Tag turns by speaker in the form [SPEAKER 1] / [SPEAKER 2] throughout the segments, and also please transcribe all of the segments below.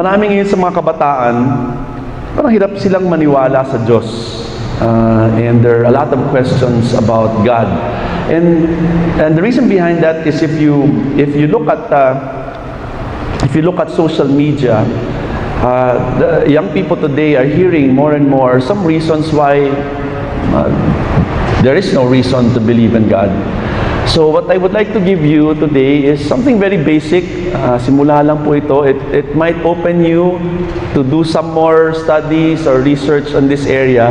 [SPEAKER 1] Marami ngayon sa mga kabataan, parang hirap silang maniwala sa Diyos. And there are a lot of questions about God. And the reason behind that is if you look at social media, the young people today are hearing more and more some reasons why there is no reason to believe in God. So what I would like to give you today is something very basic. Simula lang po ito. It might open you to do some more studies or research on this area.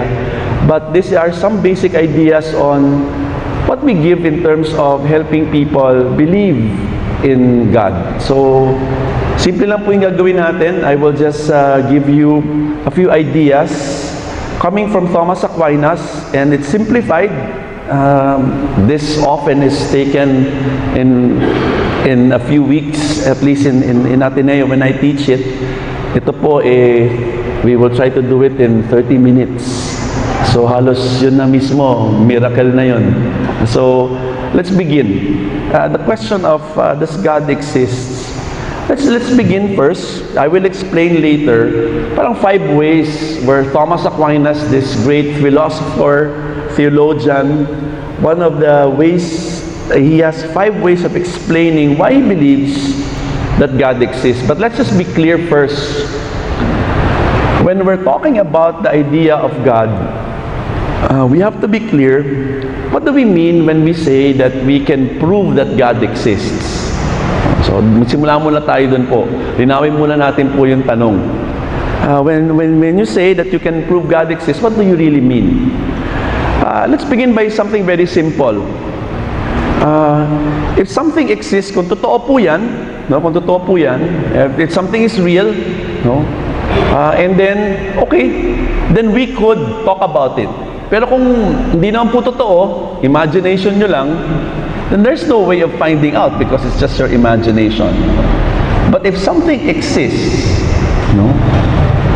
[SPEAKER 1] But these are some basic ideas on what we give in terms of helping people believe in God. So, simple lang po yung gagawin natin. I will just give you a few ideas coming from Thomas Aquinas, and it's simplified. This often is taken in a few weeks, at least in Ateneo when I teach it. Ito po, we will try to do it in 30 minutes. So halos yun na mismo, miracle na yun. So let's begin. The question of does God exist? Let's begin first. I will explain later. Parang 5 ways where Thomas Aquinas, this great philosopher, theologian, one of the ways, he has 5 ways of explaining why he believes that God exists. But let's just be clear first. When we're talking about the idea of God, we have to be clear, what do we mean when we say that we can prove that God exists? So, magsimula muna tayo dun po. Linawin muna natin po yung tanong. When you say that you can prove God exists, what do you really mean? Let's begin by something very simple. If something exists, kung totoo po yan, no? Kung totoo po yan, if something is real, no? And then, okay, then we could talk about it. Pero kung hindi naman po totoo, imagination nyo lang, then there's no way of finding out because it's just your imagination. But if something exists, no,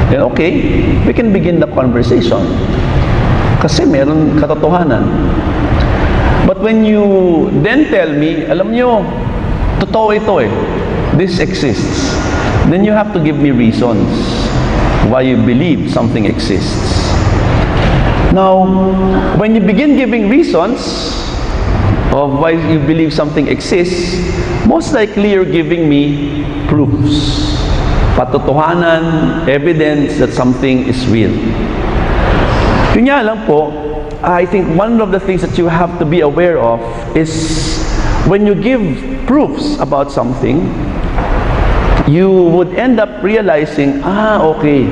[SPEAKER 1] then okay, we can begin the conversation. Kasi meron katotohanan. But when you then tell me, alam nyo, totoo ito this exists, then you have to give me reasons why you believe something exists. Now, when you begin giving reasons of why you believe something exists, most likely you're giving me proofs, patotohanan, evidence that something is real. Yun nga lang po, I think one of the things that you have to be aware of is when you give proofs about something, you would end up realizing, okay,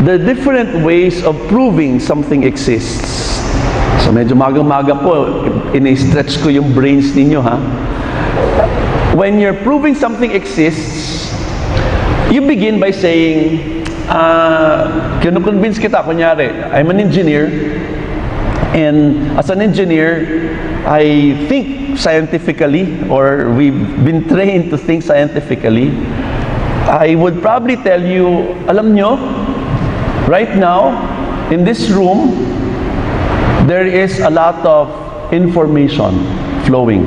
[SPEAKER 1] the different ways of proving something exists. So medyo magang-maga po, ini-stretch ko yung brains ninyo, ha? When you're proving something exists, you begin by saying, kinu-convince kita, kunyari, I'm an engineer, and as an engineer, I think scientifically, or we've been trained to think scientifically. I would probably tell you, alam nyo, right now, in this room, there is a lot of information flowing.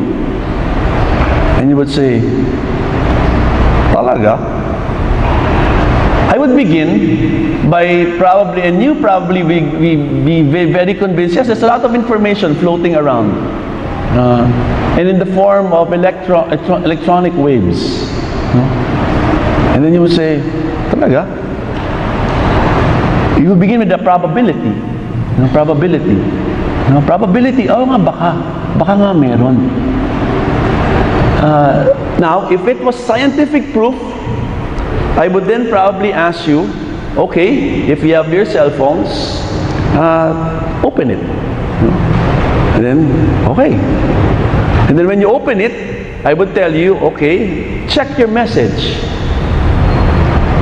[SPEAKER 1] And you would say, talaga? I would begin by probably, and you probably be very convinced, yes, there's a lot of information floating around. And in the form of electronic waves. And then you would say, talaga? You will begin with the probability. Probability, nga baka nga meron. Now, if it was scientific proof, I would then probably ask you, okay, if you have your cell phones, open it. And then, okay. And then when you open it, I would tell you, okay, check your message.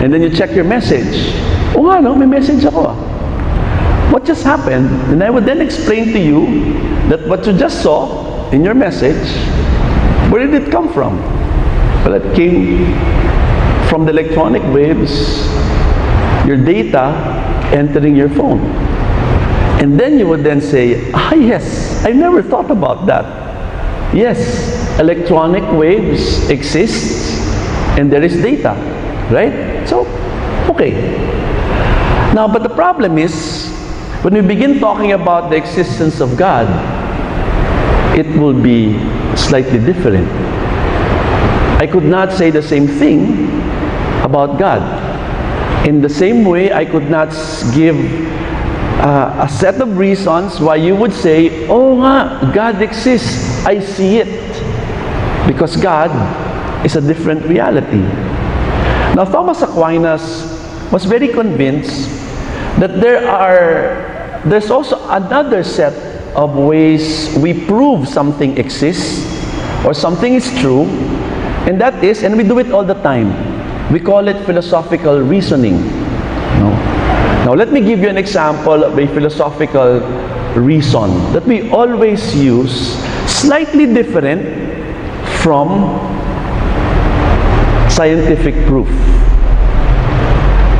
[SPEAKER 1] And then you check your message. O nga, no, may message ako. What just happened? And I would then explain to you that what you just saw in your message, where did it come from? Well, it came from the electronic waves, your data entering your phone. And then you would then say, yes, I never thought about that. Yes, electronic waves exist and there is data. Right? So, okay. Now, but the problem is, when we begin talking about the existence of God, it will be slightly different. I could not say the same thing about God. In the same way, I could not give a set of reasons why you would say, oh nga, God exists, I see it. Because God is a different reality. Now, Thomas Aquinas was very convinced that there's also another set of ways we prove something exists or something is true, and that is, and we do it all the time, we call it philosophical reasoning. Now, let me give you an example of a philosophical reason that we always use, slightly different from scientific proof.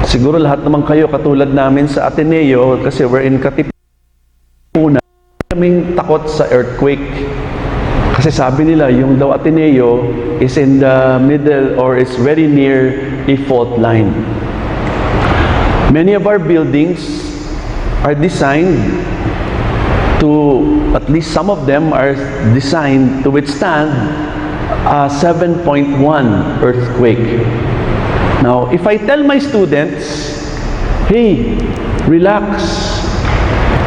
[SPEAKER 1] Siguro lahat naman kayo katulad namin sa Ateneo, kasi we're in Katipunan, kaming takot sa earthquake. Kasi sabi nila, yung daw Ateneo is in the middle or is very near a fault line. Many of our buildings are designed to, at least some of them are designed to withstand a 7.1 earthquake. Now, if I tell my students, hey, relax,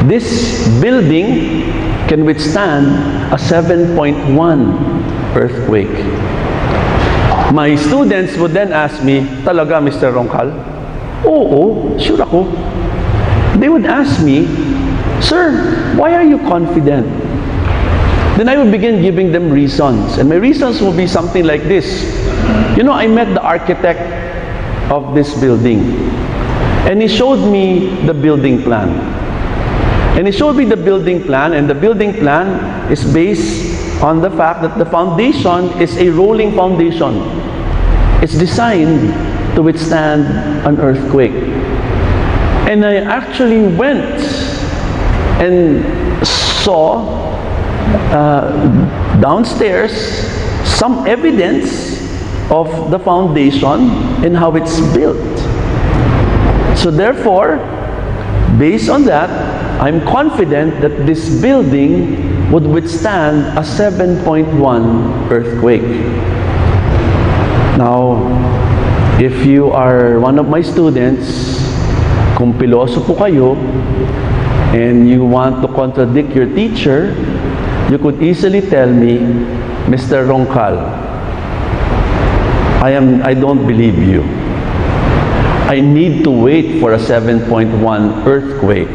[SPEAKER 1] this building can withstand a 7.1 earthquake. My students would then ask me, talaga, Mr. Roncal? Oo, sure ako. They would ask me, sir, why are you confident? Then I would begin giving them reasons. And my reasons will be something like this. You know, I met the architect of this building. And he showed me the building plan. And he showed me the building plan, and the building plan is based on the fact that the foundation is a rolling foundation. It's designed to withstand an earthquake. And I actually went and saw downstairs some evidence of the foundation and how it's built. So therefore, based on that, I'm confident that this building would withstand a 7.1 earthquake. Now, if you are one of my students, kung piloso po kayo, and you want to contradict your teacher, you could easily tell me, Mr. Roncal, I don't believe you. I need to wait for a 7.1 earthquake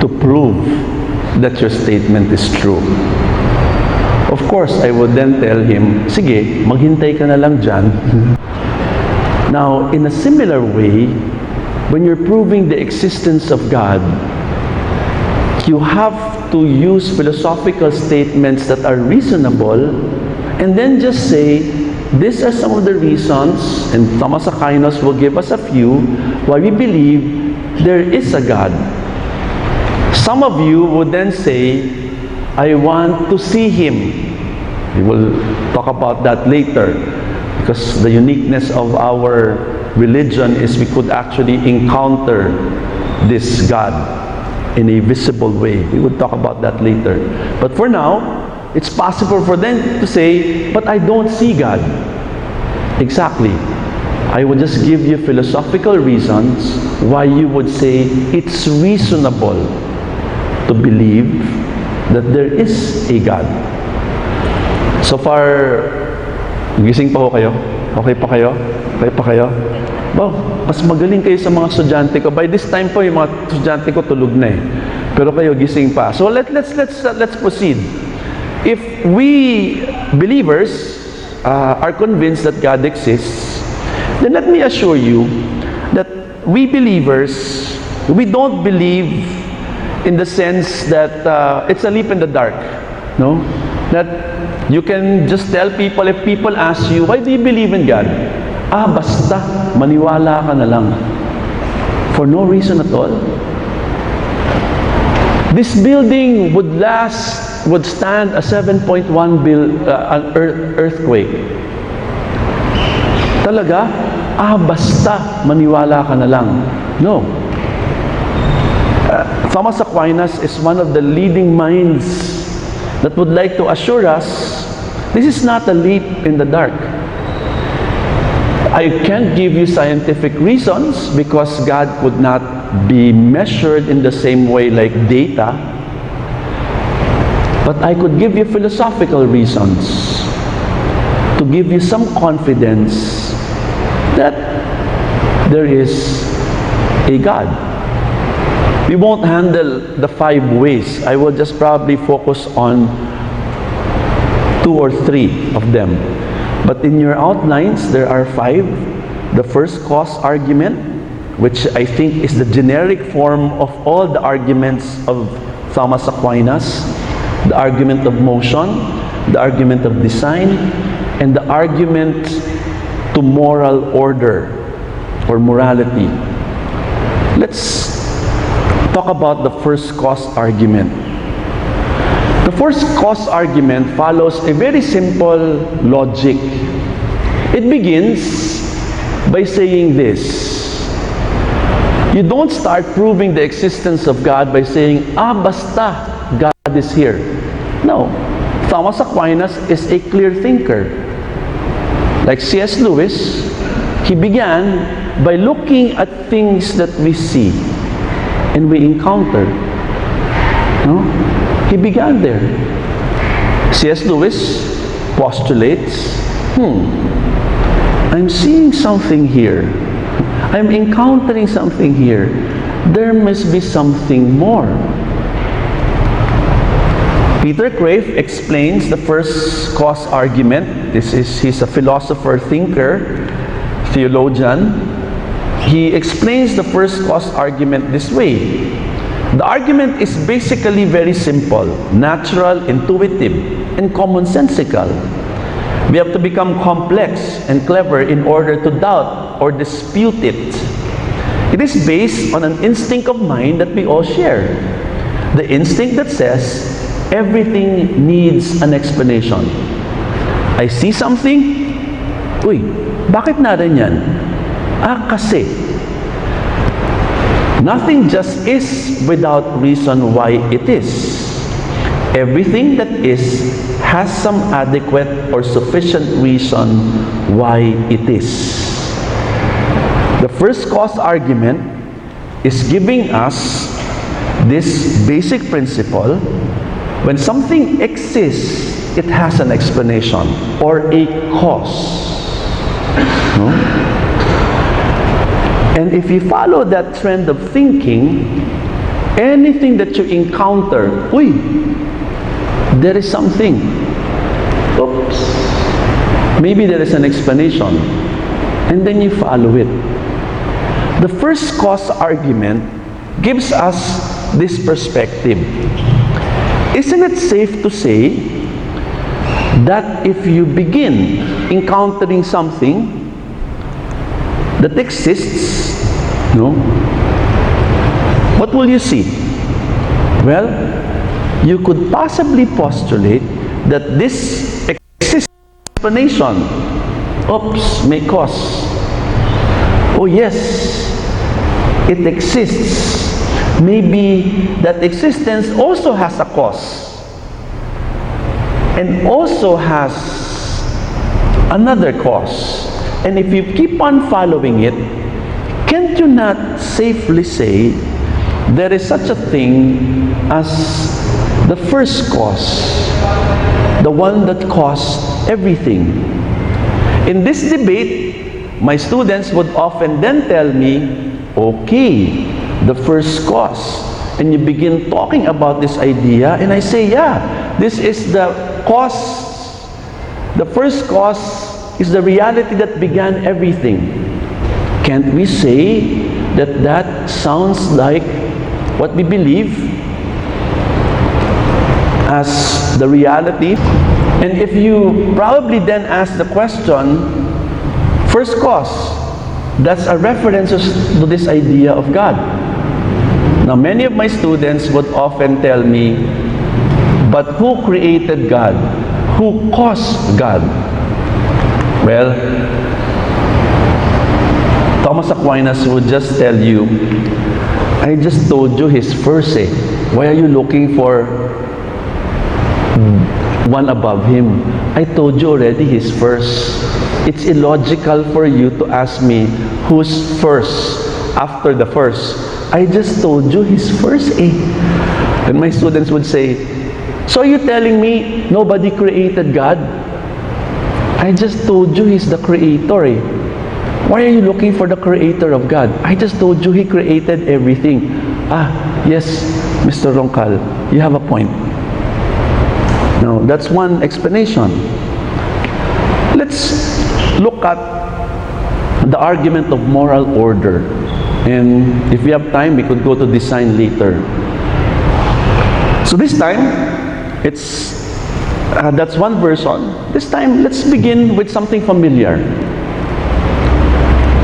[SPEAKER 1] to prove that your statement is true. Of course, I would then tell him, sige, maghintay ka na lang dyan. Now, in a similar way, when you're proving the existence of God, you have to use philosophical statements that are reasonable, and then just say, these are some of the reasons, and Thomas Aquinas will give us a few, why we believe there is a God. Some of you would then say, I want to see Him. We will talk about that later, because the uniqueness of our religion is we could actually encounter this God in a visible way. We will talk about that later. But for now, it's possible for them to say, but I don't see God. Exactly. I will just give you philosophical reasons why you would say it's reasonable to believe that there is a God. So far, gising pa ho kayo? Okay pa kayo? Okay pa kayo? Wow, mas magaling kayo sa mga estudyante ko. By this time po, yung mga estudyante ko tulog na eh. Pero kayo gising pa. So let's proceed. If we believers are convinced that God exists, then let me assure you that we believers, we don't believe in the sense that it's a leap in the dark, no? That you can just tell people, if people ask you, why do you believe in God? Basta, maniwala ka na lang. For no reason at all. This building would stand a 7.1 earthquake. Talaga? Basta maniwala ka na lang. No. Thomas Aquinas is one of the leading minds that would like to assure us this is not a leap in the dark. I can't give you scientific reasons because God could not be measured in the same way like data. But I could give you philosophical reasons to give you some confidence that there is a God. We won't handle the 5 ways. I will just probably focus on 2 or 3 of them. But in your outlines, there are 5. The first cause argument, which I think is the generic form of all the arguments of Thomas Aquinas, the argument of motion, the argument of design, and the argument to moral order or morality. Let's talk about the first cause argument. The first cause argument follows a very simple logic. It begins by saying this. You don't start proving the existence of God by saying, basta, God is here. No. Thomas Aquinas is a clear thinker. Like C.S. Lewis, he began by looking at things that we see and we encounter. No? He began there. C.S. Lewis postulates, I'm seeing something here. I'm encountering something here. There must be something more. Peter Crave explains the first cause argument. He's a philosopher, thinker, theologian. He explains the first cause argument this way. The argument is basically very simple, natural, intuitive, and commonsensical. We have to become complex and clever in order to doubt or dispute it. It is based on an instinct of mind that we all share. The instinct that says, everything needs an explanation. I see something, bakit narin yan? Kasi. Nothing just is without reason why it is. Everything that is has some adequate or sufficient reason why it is. The first cause argument is giving us this basic principle. When something exists, it has an explanation or a cause. No? And if you follow that trend of thinking, anything that you encounter, there is something. Oops. Maybe there is an explanation. And then you follow it. The first cause argument gives us this perspective. Isn't it safe to say that if you begin encountering something that exists, what will you see? Well, you could possibly postulate that this exists explanation, may cause. Oh yes, it exists. Maybe that existence also has a cause and also has another cause. And if you keep on following it, can't you not safely say there is such a thing as the first cause, the one that caused everything? In this debate, my students would often then tell me, okay, the first cause. And you begin talking about this idea, and I say, yeah, this is the cause. The first cause is the reality that began everything. Can't we say that that sounds like what we believe as the reality? And if you probably then ask the question, first cause, that's a reference to this idea of God. Now, many of my students would often tell me, but who created God? Who caused God? Well, Thomas Aquinas would just tell you, I just told you his first eh. Why are you looking for one above him? I told you already his first. It's illogical for you to ask me who's first after the first. I just told you his first eh. And my students would say, so are you telling me nobody created God? I just told you he's the creator eh. Why are you looking for the creator of God? I just told you he created everything. Ah, yes, Mr. Roncal, you have a point. Now, that's one explanation. Let's look at the argument of moral order. And if we have time, we could go to design later. So this time, that's one version. This time, let's begin with something familiar.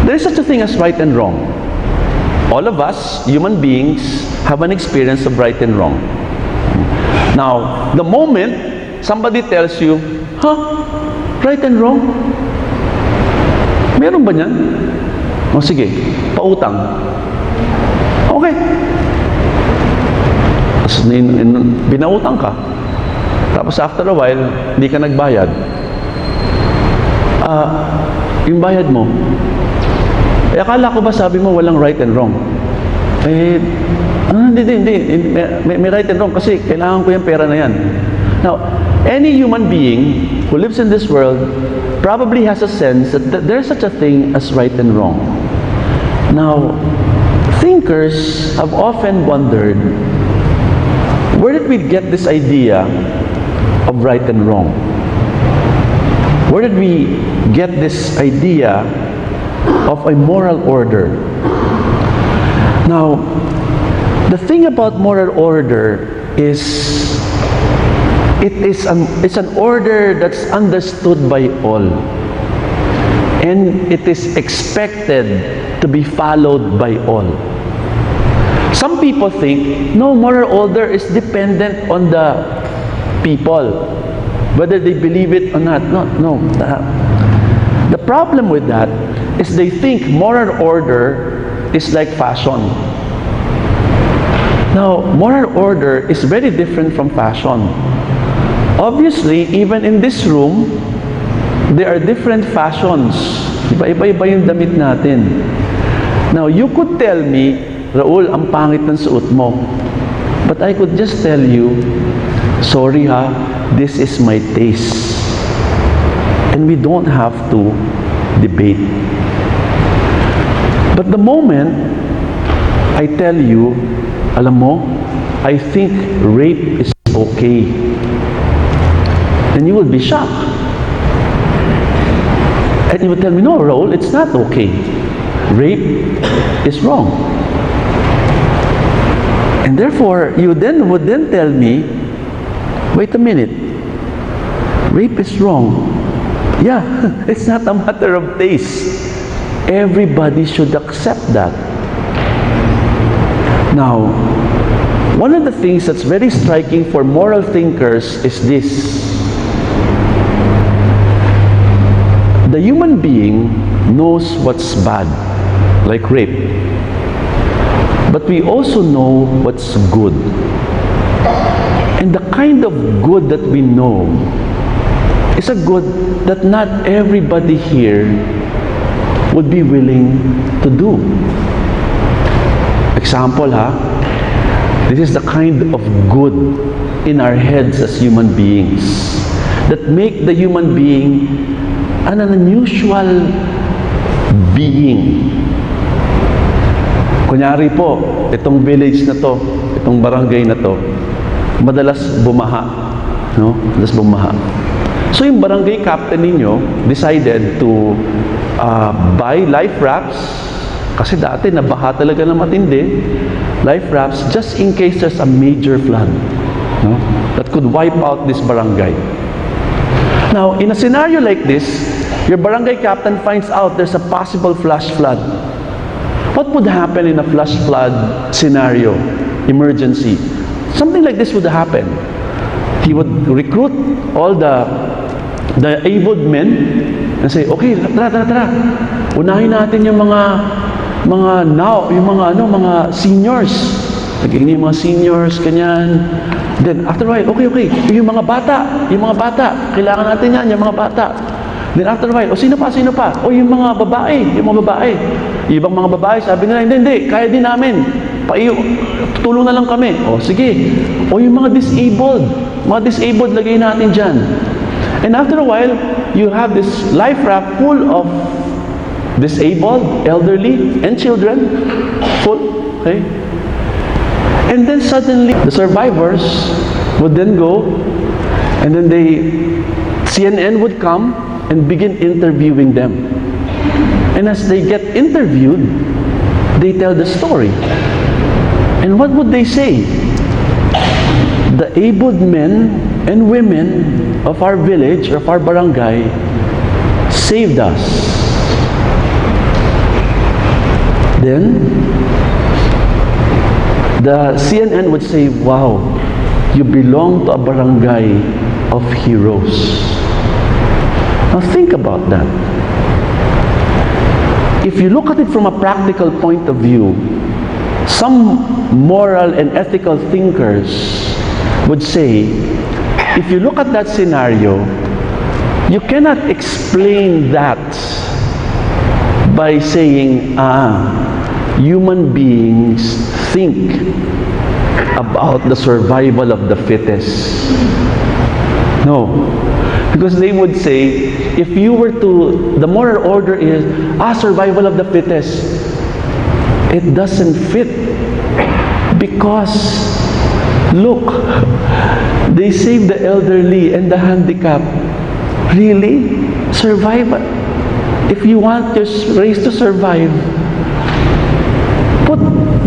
[SPEAKER 1] There is such a thing as right and wrong. All of us, human beings, have an experience of right and wrong. Now, the moment somebody tells you, right and wrong? Meron ba niyan? O sige, pautang. Okay. Tapos binautang ka. Tapos after a while, hindi ka nagbayad. Yung bayad mo, akala ko ba sabi mo walang right and wrong? Hindi. May right and wrong kasi kailangan ko yung pera na yan. Now, any human being who lives in this world probably has a sense that there's such a thing as right and wrong. Now, thinkers have often wondered, where did we get this idea of right and wrong? Where did we get this idea of a moral order? Now, the thing about moral order is it's an order that's understood by all, and it is expected to be followed by all. Some people think, no, moral order is dependent on the people, whether they believe it or not. No. The problem with that is they think moral order is like fashion. Now, moral order is very different from fashion. Obviously, even in this room, there are different fashions. Iba-iba yung damit natin. Now, you could tell me, Raul, ang pangit ng suot mo. But I could just tell you, sorry ha, this is my taste. And we don't have to debate. But the moment I tell you, alam mo, I think rape is okay, then you will be shocked. And you will tell me, no, Raul, it's not okay. Rape is wrong. And therefore, you would then tell me, wait a minute, rape is wrong. Yeah, it's not a matter of taste. Everybody should accept that. Now, one of the things that's very striking for moral thinkers is this. The human being knows what's bad, like rape. But we also know what's good. And the kind of good that we know is a good that not everybody here would be willing to do. Example, this is the kind of good in our heads as human beings that make the human being an unusual being. Kunyari po, itong village na to, itong barangay na to, madalas bumaha. No? Madalas bumaha. So yung barangay captain ninyo decided to buy life rafts, kasi dati nabaha talaga na matindi, life rafts just in case there's a major flood, no? That could wipe out this barangay. Now, in a scenario like this, your barangay captain finds out there's a possible flash flood. What would happen in a flash flood scenario, emergency? Something like this would happen. He would recruit all the able men And say, okay, tara. Unahin natin yung mga seniors. Naging yung mga seniors, kanyan. Then, after a while, okay, yung mga bata, kailangan natin yan, yung mga bata. Then, after a while, sino pa? Yung mga babae. Ibang mga babae, sabi nila, hindi, kaya din namin. Tutulong na lang kami. Sige. Yung mga disabled, lagay natin dyan. And after a while, you have this life raft full of disabled, elderly, and children. Full, okay? And then suddenly, the survivors would then go, and then CNN would come and begin interviewing them. And as they get interviewed, they tell the story. And what would they say? The abled men and women of our village, of our barangay, saved us. Then, the CNN would say, wow, you belong to a barangay of heroes. Now think about that. If you look at it from a practical point of view, some moral and ethical thinkers would say, if you look at that scenario, you cannot explain that by saying, human beings think about the survival of the fittest. No. Because they would say, if you were to, the moral order is, survival of the fittest. It doesn't fit. Because, look, they saved the elderly and the handicapped. Really? Survival? If you want your race to survive, put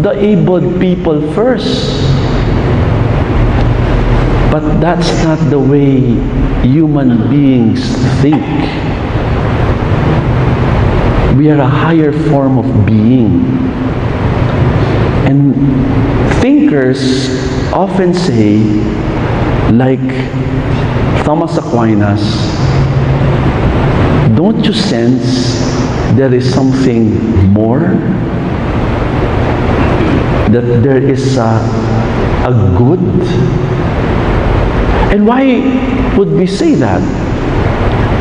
[SPEAKER 1] the abled people first. But that's not the way human beings think. We are a higher form of being. And thinkers often say, like Thomas Aquinas, don't you sense there is something more? That there is a good? And why would we say that?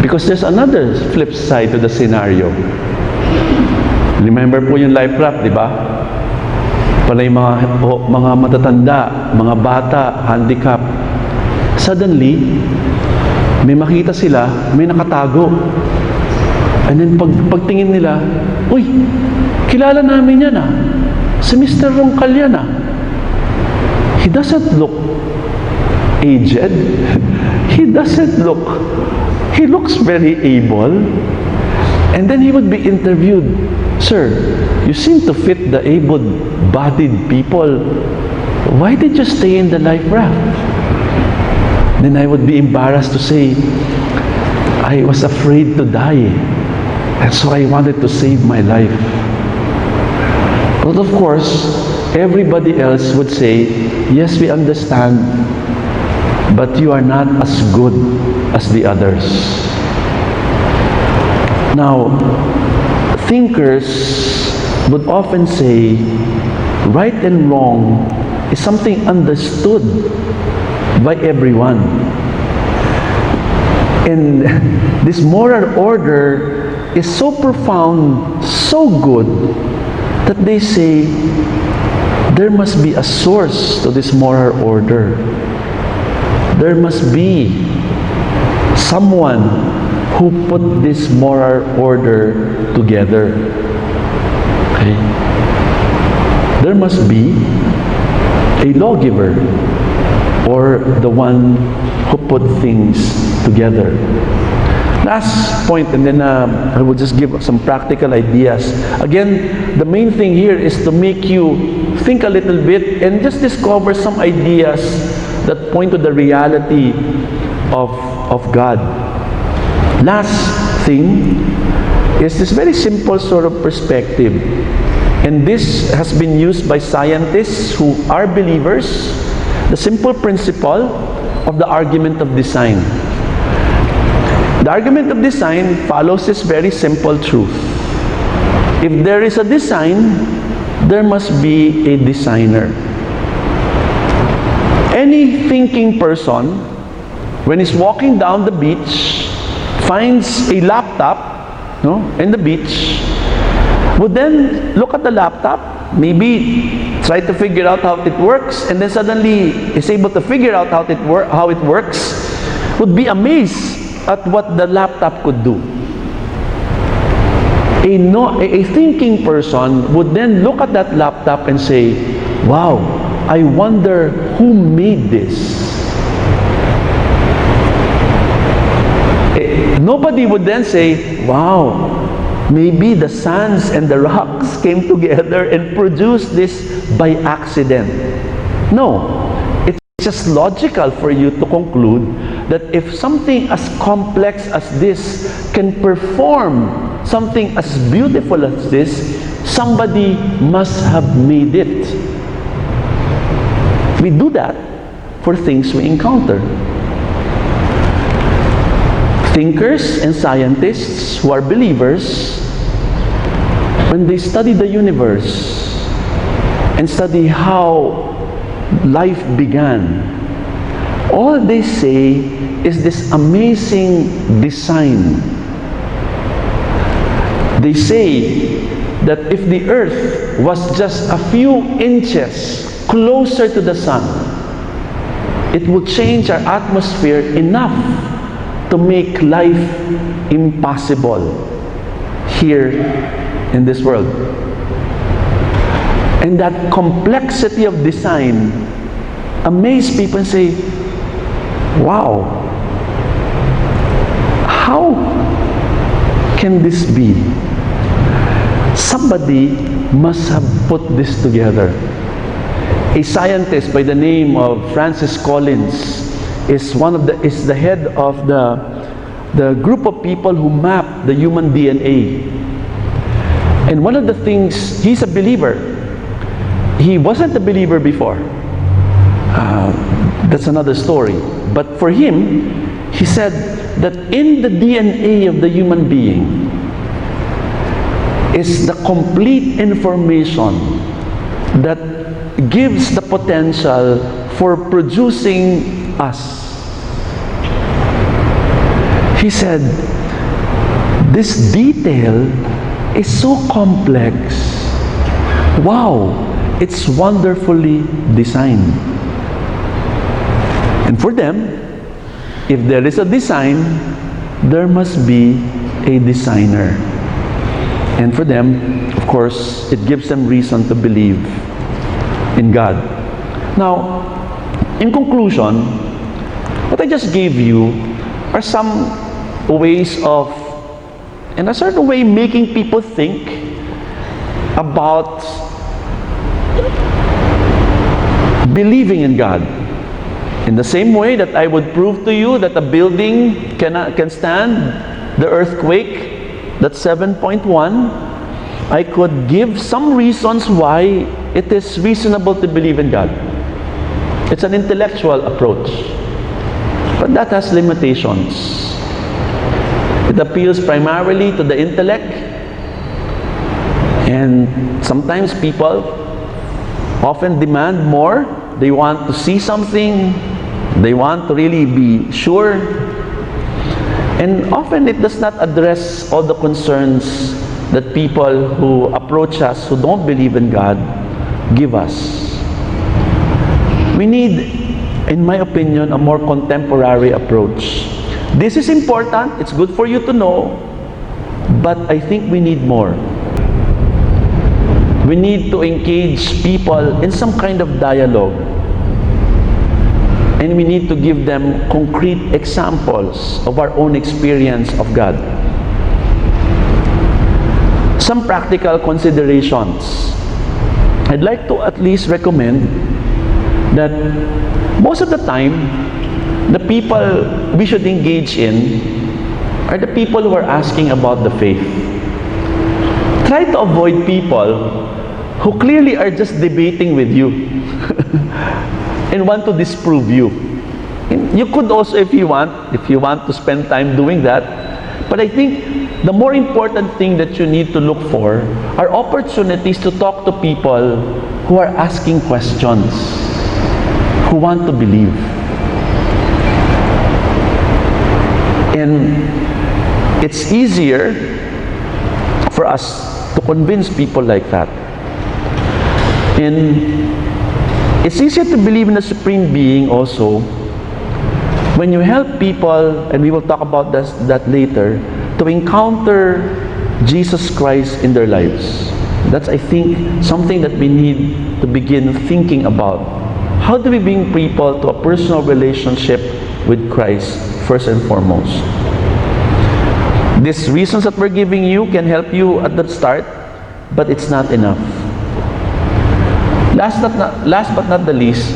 [SPEAKER 1] Because there's another flip side to the scenario. Remember po yung life raft, di ba? Panay mga matatanda, mga bata, handicap. Suddenly, may makita sila, may nakatago. And then pagtingin nila, uy, kilala namin yan si Mr. Roncal yan He doesn't look aged. He looks very able. And then he would be interviewed. Sir, you seem to fit the able-bodied people. Why did you stay in the life raft? Then I would be embarrassed to say, I was afraid to die. And so I wanted to save my life. But of course, everybody else would say, yes, we understand, but you are not as good as the others. Now, thinkers would often say, right and wrong is something understood by everyone. And this moral order is so profound, so good, that they say there must be a source to this moral order. There must be someone who put this moral order together. Okay? There must be a lawgiver or the one who put things together. Last point, and then I will just give some practical ideas. Again, the main thing here is to make you think a little bit and just discover some ideas that point to the reality of God. Last thing is this very simple sort of perspective. And this has been used by scientists who are believers. The simple principle of the argument of design. The argument of design follows this very simple truth. If there is a design, there must be a designer. Any thinking person, when he's walking down the beach, finds a laptop in the beach, would then look at the laptop, maybe try to figure out how it works, and then suddenly is able to figure out how it works, would be amazed at what the laptop could do. A thinking person would then look at that laptop and say, wow, I wonder who made this. Nobody would then say, wow, maybe the sands and the rocks came together and produced this by accident. No, it's just logical for you to conclude that if something as complex as this can perform something as beautiful as this, somebody must have made it. We do that for things we encounter. Thinkers and scientists who are believers, when they study the universe and study how life began, all they say is this amazing design. They say that if the earth was just a few inches closer to the sun, it would change our atmosphere enough to make life impossible here in this world. And that complexity of design amazes people and say, wow, how can this be? Somebody must have put this together. A scientist by the name of Francis Collins is the head of the group of people who map the human DNA. And one of the things, he's a believer. He wasn't a believer before. That's another story. But for him, he said that in the DNA of the human being is the complete information that gives the potential for producing us. He said, this detail is so complex. Wow, it's wonderfully designed. And for them, if there is a design, there must be a designer. And for them, of course, it gives them reason to believe in God. Now, in conclusion, what I just gave you are some ways of, in a certain way, making people think about believing in God. In the same way that I would prove to you that a building can stand the earthquake, that's 7.1, I could give some reasons why it is reasonable to believe in God. It's an intellectual approach, but that has limitations. It appeals primarily to the intellect, and sometimes people often demand more. They want to see something, they want to really be sure, and often it does not address all the concerns that people who approach us who don't believe in God give us. We need, in my opinion, a more contemporary approach. This is important, it's good for you to know, but I think we need more. We need to engage people in some kind of dialogue. And we need to give them concrete examples of our own experience of God. Some practical considerations. I'd like to at least recommend that most of the time, the people we should engage in are the people who are asking about the faith. Try to avoid people who clearly are just debating with you and want to disprove you. You could also, if you want to spend time doing that. But I think the more important thing that you need to look for are opportunities to talk to people who are asking questions, who want to believe. And it's easier for us to convince people like that. And it's easier to believe in a supreme being also when you help people, and we will talk about that later, to encounter Jesus Christ in their lives. That's, I think, something that we need to begin thinking about. How do we bring people to a personal relationship with Christ first and foremost? These reasons that we're giving you can help you at the start, but it's not enough. Last but not the least,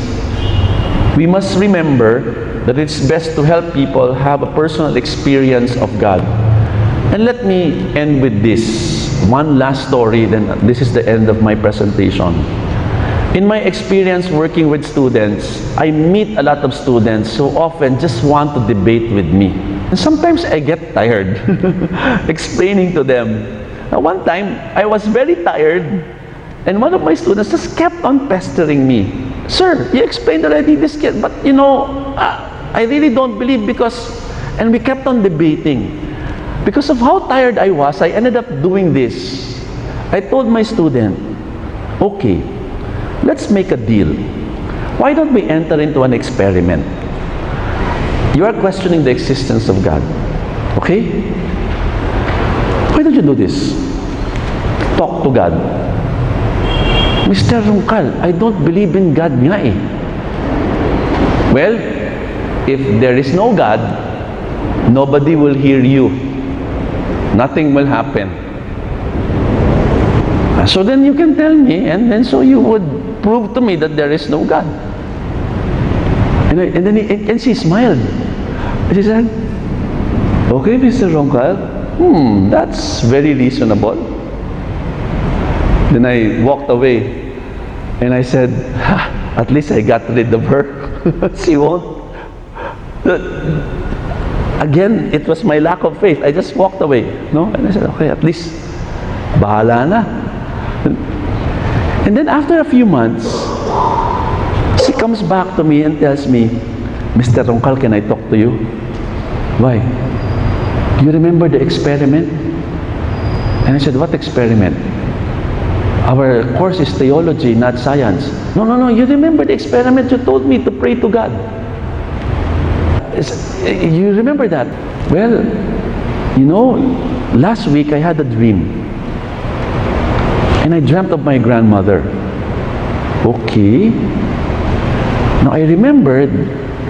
[SPEAKER 1] we must remember that it's best to help people have a personal experience of God. And let me end with this. One last story, then this is the end of my presentation. In my experience working with students, I meet a lot of students who often just want to debate with me. And sometimes I get tired explaining to them. Now, one time, I was very tired, and one of my students just kept on pestering me. Sir, you explained already this kid, but I really don't believe and we kept on debating. Because of how tired I was, I ended up doing this. I told my student, okay, let's make a deal. Why don't we enter into an experiment? You are questioning the existence of God. Okay? Why don't you do this? Talk to God. Mr. Rungkal, I don't believe in God nga eh. Well, if there is no God, nobody will hear you. Nothing will happen. So then you can tell me, and then so you would prove to me that there is no God. And she smiled. She said, okay, Mr. Rongkal, that's very reasonable. Then I walked away, and I said, at least I got rid of her. She won't. Again, it was my lack of faith. I just walked away, no? And I said, okay, at least, bahala na. And then after a few months, she comes back to me and tells me, Mr. Rongkal, can I talk to you? Why? Do you remember the experiment? And I said, what experiment? Our course is theology, not science. No, you remember the experiment you told me to pray to God. You remember that? Well, last week I had a dream. And I dreamt of my grandmother. Okay. Now I remembered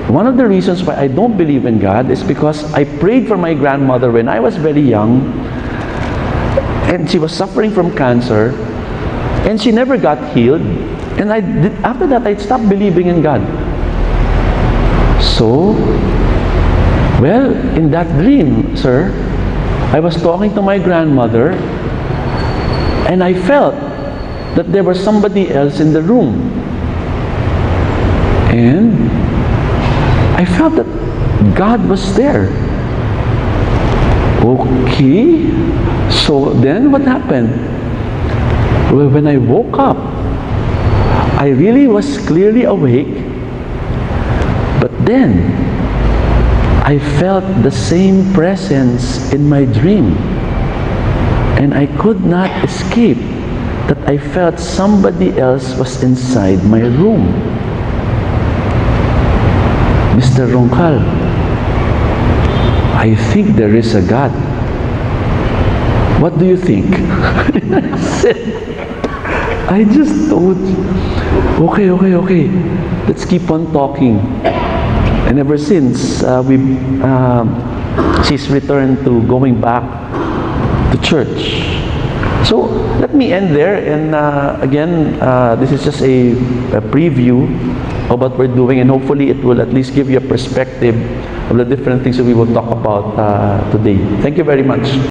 [SPEAKER 1] one of the reasons why I don't believe in God is because I prayed for my grandmother when I was very young. And she was suffering from cancer. And she never got healed. And after that, I stopped believing in God. So, well, in that dream, sir, I was talking to my grandmother, and I felt that there was somebody else in the room. And I felt that God was there. Okay. So then what happened? Well, when I woke up, I really was clearly awake. But then, I felt the same presence in my dream. And I could not escape that I felt somebody else was inside my room. Mr. Rongkal, I think there is a God. What do you think? I said, I just told you. Okay. Let's keep on talking. And ever since, she's returned to going back to church. So let me end there. And again, this is just a preview of what we're doing, and hopefully it will at least give you a perspective of the different things that we will talk about today. Thank you very much.